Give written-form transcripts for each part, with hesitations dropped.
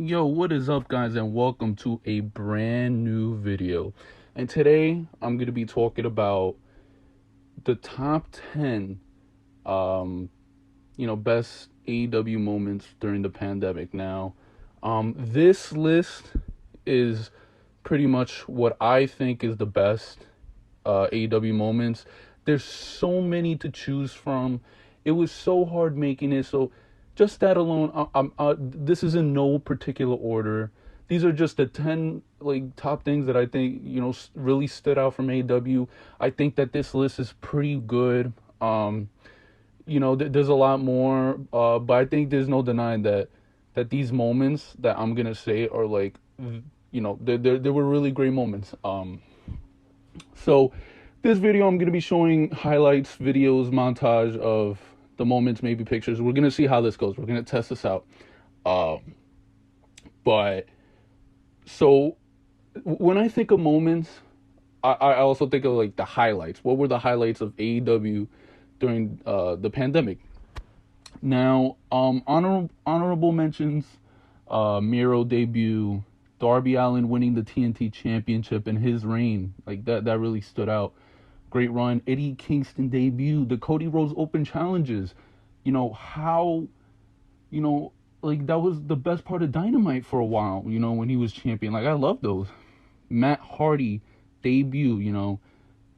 Yo, what is up, guys, and welcome to a brand new video. And today I'm going to be talking about the top 10 best AEW moments during the pandemic. Now, this list is pretty much what I think is the best AEW moments. There's so many to choose from. It was so hard making it, so just that alone, this is in no particular order. These are just the 10 top things that I think really stood out from AEW. I think that this list is pretty good. There's a lot more, but I think there's no denying that these moments that I'm gonna say are they were really great moments. So this video I'm gonna be showing highlights, videos, montage of the moments, maybe pictures. We're gonna see how this goes. We're gonna test this out. But so when I think of moments, I also think of the highlights. What were the highlights of AEW during the pandemic? Now, honorable mentions: Miro debut, Darby Allin winning the TNT Championship in his reign. That really stood out. Great run. Eddie Kingston debut, the Cody Rhodes Open challenges. That was the best part of Dynamite for a while, when he was champion. I love those. Matt Hardy debut,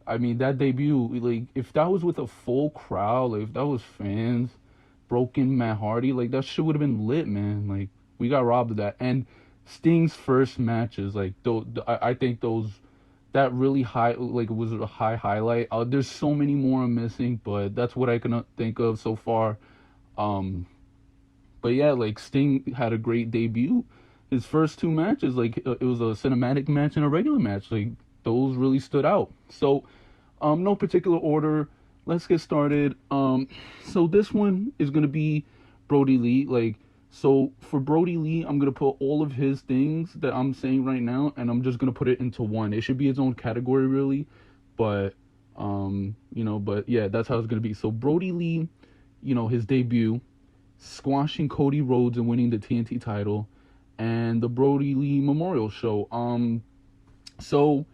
that debut, if that was with a full crowd, if that was fans, broken Matt Hardy, that shit would have been lit, man. We got robbed of that. And Sting's first matches, I think those, that really was a high highlight. There's so many more I'm missing, but that's what I can think of so far. But yeah, Sting had a great debut. His first two matches, it was a cinematic match and a regular match. Those really stood out. So, no particular order. Let's get started. So this one is gonna be Brodie Lee. So for Brodie Lee, I'm going to put all of his things that I'm saying right now, and I'm just going to put it into one. It should be its own category, really. But, but yeah, that's how it's going to be. So Brodie Lee, his debut, squashing Cody Rhodes and winning the TNT title, and the Brodie Lee Memorial Show. The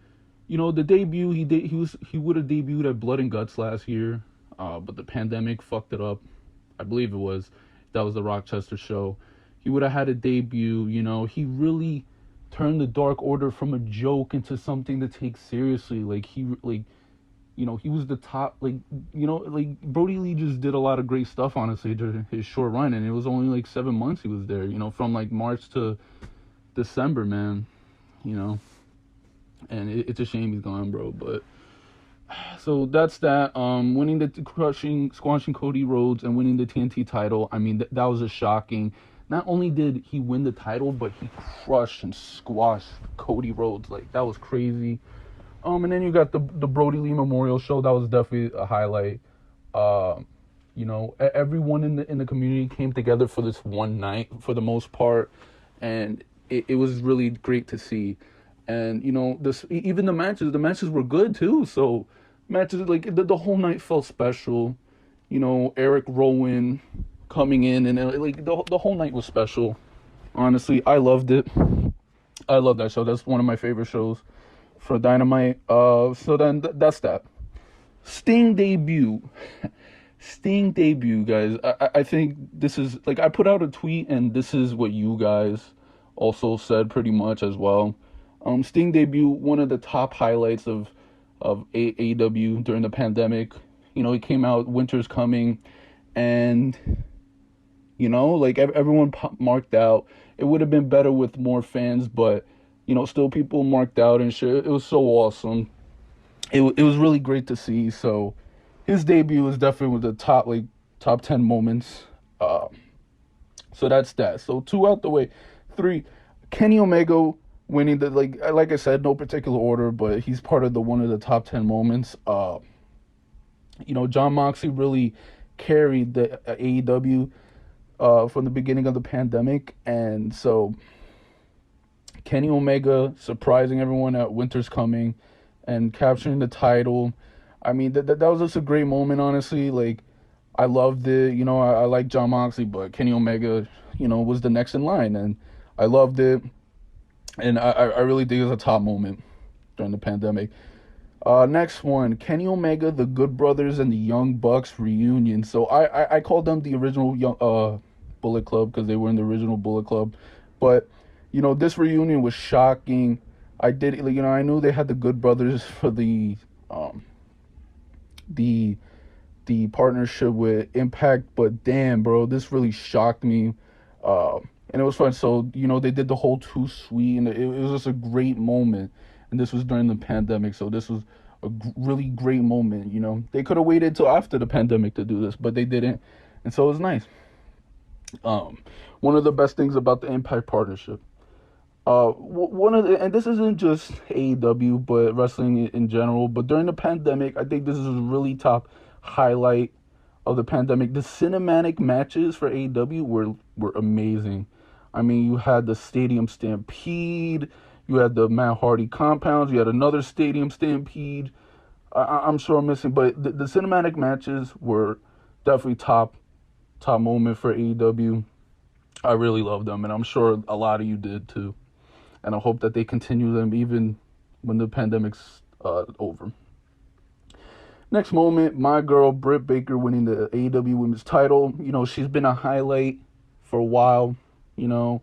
debut, he would have debuted at Blood and Guts last year, but the pandemic fucked it up. I believe it was. That was the Rochester show. He would have had a debut, He really turned the Dark Order from a joke into something to take seriously. He was the top, Brodie Lee just did a lot of great stuff, honestly, during his short run. And it was only 7 months he was there, from March to December, man, And it's a shame he's gone, bro, but... So that's that. Winning squashing Cody Rhodes and winning the TNT title. That was a shocking. Not only did he win the title, but he crushed and squashed Cody Rhodes. That was crazy. And then you got the Brodie Lee Memorial Show. That was definitely a highlight. Everyone in the community came together for this one night for the most part, and it was really great to see. And even the matches were good too. So matches the whole night felt special. Eric Rowan coming in, and the whole night was special. Honestly, I loved it. I love that show. That's one of my favorite shows for Dynamite. So then that's that. Sting debut. Sting debut, guys. I think this is I put out a tweet, and this is what you guys also said pretty much as well. Sting debut, one of the top highlights of AEW during the pandemic. He came out, winter's coming, and everyone marked out. It would have been better with more fans, but still people marked out and shit. It was so awesome. It was really great to see. So his debut was definitely with the top 10 moments. So that's that. So 2 out the way. 3, Kenny Omega winning the, like I said, no particular order, but he's part of one of the top 10 moments. Jon Moxley really carried the AEW from the beginning of the pandemic, and so Kenny Omega surprising everyone at Winter's Coming and capturing the title. That was just a great moment, honestly. I loved it. I like Jon Moxley, but Kenny Omega, was the next in line, and I loved it, and I really think it's a top moment during the pandemic. Next one, Kenny Omega, the Good Brothers, and the Young Bucks reunion. So I called them the original Bullet Club because they were in the original Bullet Club, but this reunion was shocking. I knew they had the Good Brothers for the the partnership with Impact, but damn, bro, this really shocked me. And it was fun. So they did the whole Too Sweet, and it was just a great moment. And this was during the pandemic, so this was a really great moment. They could have waited till after the pandemic to do this, but they didn't, and so it was nice. One of the best things about the Impact partnership. And this isn't just AEW, but wrestling in general. But during the pandemic, I think this is a really top highlight of the pandemic. The cinematic matches for AEW were amazing. I mean, you had the Stadium Stampede, you had the Matt Hardy compounds, you had another Stadium Stampede. I'm sure I'm missing, but the cinematic matches were definitely top moment for AEW. I really love them, and I'm sure a lot of you did too. And I hope that they continue them even when the pandemic's over. Next moment, my girl Britt Baker winning the AEW Women's title. She's been a highlight for a while. Her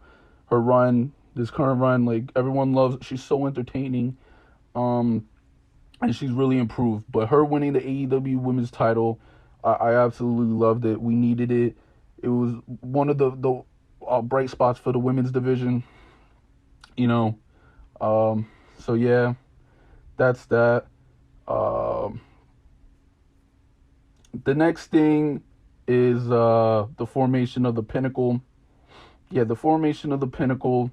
run, this current run, like everyone loves. She's so entertaining, and she's really improved. But her winning the AEW Women's title, I absolutely loved it. We needed it. It was one of the bright spots for the women's division. So yeah, that's that. The next thing is the formation of the Pinnacle. Yeah, the formation of the Pinnacle.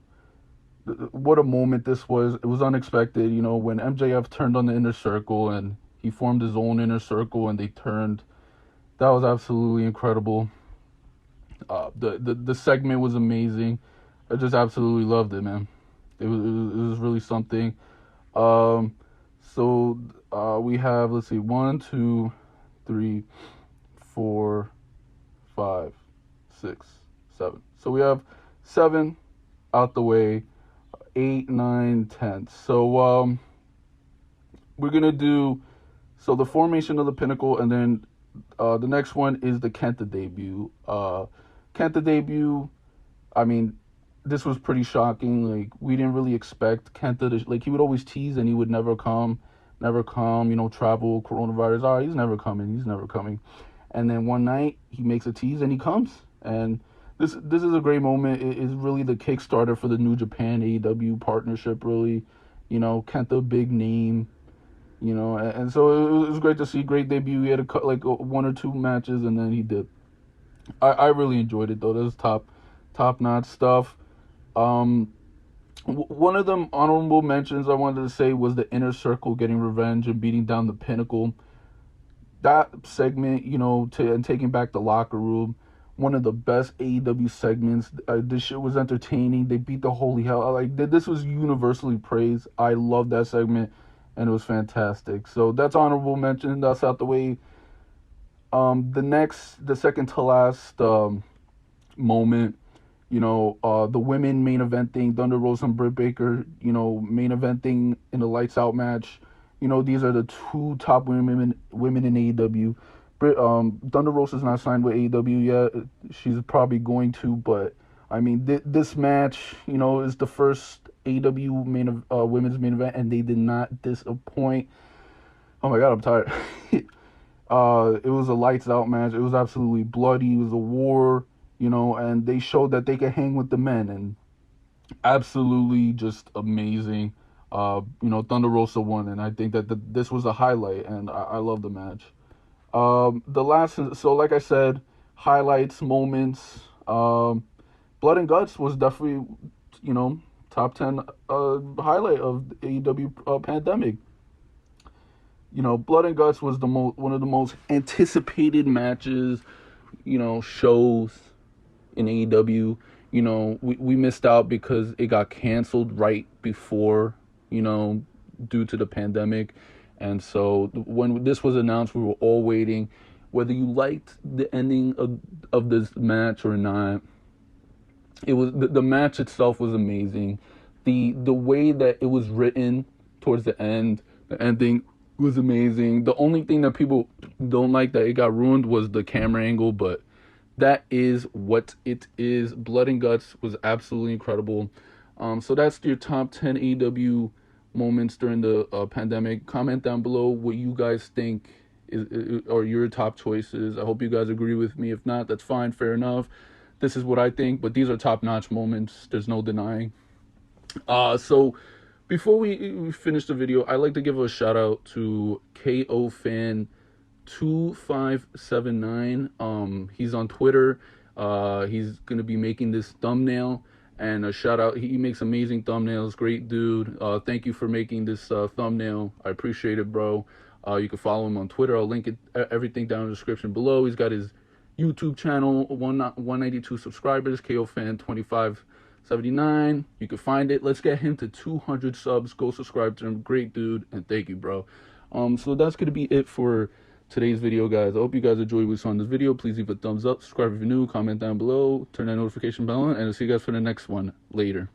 What a moment this was. It was unexpected, when MJF turned on the Inner Circle and he formed his own Inner Circle and they turned. That was absolutely incredible. The segment was amazing. I just absolutely loved it, man. It was really something. So we have, let's see, 1, 2, 3, 4, 5, 6, 7. So we have 7 out the way, 8, 9, 10. So we're gonna do the formation of the Pinnacle, and then the next one is the Kenta debut. Kenta debut. I mean, this was pretty shocking. Like, we didn't really expect Kenta to, he would always tease and he would never come, travel, coronavirus. He's never coming. And then one night he makes a tease and he comes. And this is a great moment. It is really the Kickstarter for the New Japan AEW partnership, really. Kenta, big name, and so it was great to see. Great debut. He had a cut, 1 or 2 matches, and then he did. I really enjoyed it, though. That was top-notch stuff. One of them honorable mentions I wanted to say was the Inner Circle getting revenge and beating down the Pinnacle. That segment, and taking back the locker room, one of the best AEW segments. This shit was entertaining. They beat the holy hell. This was universally praised. I love that segment, and it was fantastic. So that's honorable mention. That's out the way. The second to last moment, the women main eventing, Thunder Rosa and Britt Baker, main eventing in the Lights Out match. These are the 2 top women in AEW. Thunder Rosa's not signed with AEW yet. She's probably going to, but I mean, this match, is the first AEW women's main event, and they did not disappoint. Oh my God, I'm tired. It was a Lights Out match. It was absolutely bloody. It was a war, and they showed that they could hang with the men, and absolutely just amazing. Thunder Rosa won, and I think that this was a highlight, and I love the match. The last, so like I said, highlights, moments. Blood and Guts was definitely, top 10 highlight of the AEW pandemic. Blood and Guts was one of the most anticipated matches, shows in AEW. We missed out because it got canceled right before, due to the pandemic. And so when this was announced, we were all waiting. Whether you liked the ending of this match or not, It was the match itself was amazing. The way that it was written towards the ending was amazing. The only thing that people don't like that it got ruined was the camera angle, but that is what it is. Blood and Guts was absolutely incredible. So that's your top 10 AEW moments during the pandemic. Comment down below what you guys think or your top choices. I hope you guys agree with me. If not, that's fine, fair enough. This is what I think, but these are top-notch moments. There's no denying. So before we finish the video, I'd like to give a shout out to KO Fan 2579. He's on Twitter. He's gonna be making this thumbnail, and a shout out. He makes amazing thumbnails. Great dude. Thank you for making this thumbnail. I appreciate it, bro. You can follow him on Twitter. I'll link it everything down in the description below. He's got his YouTube channel, 192 subscribers, KO Fan 2579. You can find it. Let's get him to 200 subs. Go subscribe to him. Great dude, and thank you, bro. So that's gonna be it for today's video, guys. I hope you guys enjoyed what you saw in this video. Please leave a thumbs up, subscribe if you're new, comment down below, turn that notification bell on, and I'll see you guys for the next one later.